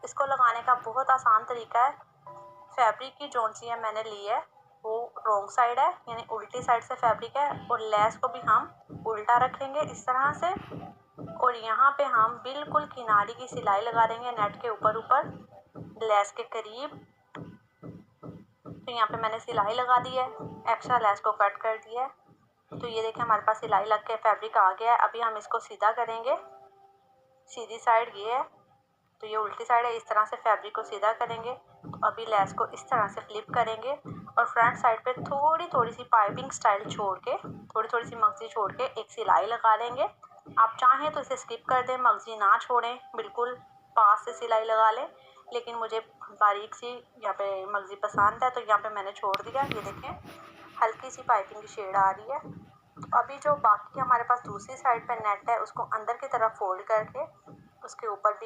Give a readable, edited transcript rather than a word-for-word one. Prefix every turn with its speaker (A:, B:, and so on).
A: इसको लगाने का बहुत आसान तरीका है। फैब्रिक की जोन सी है मैंने ली है वो रॉन्ग साइड है, यानी उल्टी साइड से फैब्रिक है, और लेस को भी हम उल्टा रखेंगे इस तरह से, और यहाँ पे हम बिल्कुल किनारे की सिलाई लगा देंगे नेट के ऊपर लेस के करीब। तो यहाँ पे मैंने सिलाई लगा दी है, एक्स्ट्रा लेस को कट कर दिया है। तो ये देखें हमारे पास सिलाई लग के फैब्रिक आ गया है। अभी हम इसको सीधा करेंगे, सीधी साइड ये है तो ये उल्टी साइड है, इस तरह से फैब्रिक को सीधा करेंगे। तो अभी लेस को इस तरह से फ्लिप करेंगे और फ्रंट साइड पे थोड़ी थोड़ी सी पाइपिंग स्टाइल छोड़ के, थोड़ी थोड़ी सी मगजी छोड़ के एक सिलाई लगा देंगे। आप चाहें तो इसे स्किप कर दें, मगजी ना छोड़ें, बिल्कुल पास से सिलाई लगा लें, लेकिन मुझे बारीक सी यहाँ पे मगजी पसंद है तो यहाँ पे मैंने छोड़ दिया। ये देखें हल्की सी पाइपिंग की शेड आ रही है। तो अभी जो बाकी हमारे पास दूसरी साइड पे नेट है उसको अंदर की तरफ फोल्ड करके उसके ऊपर भी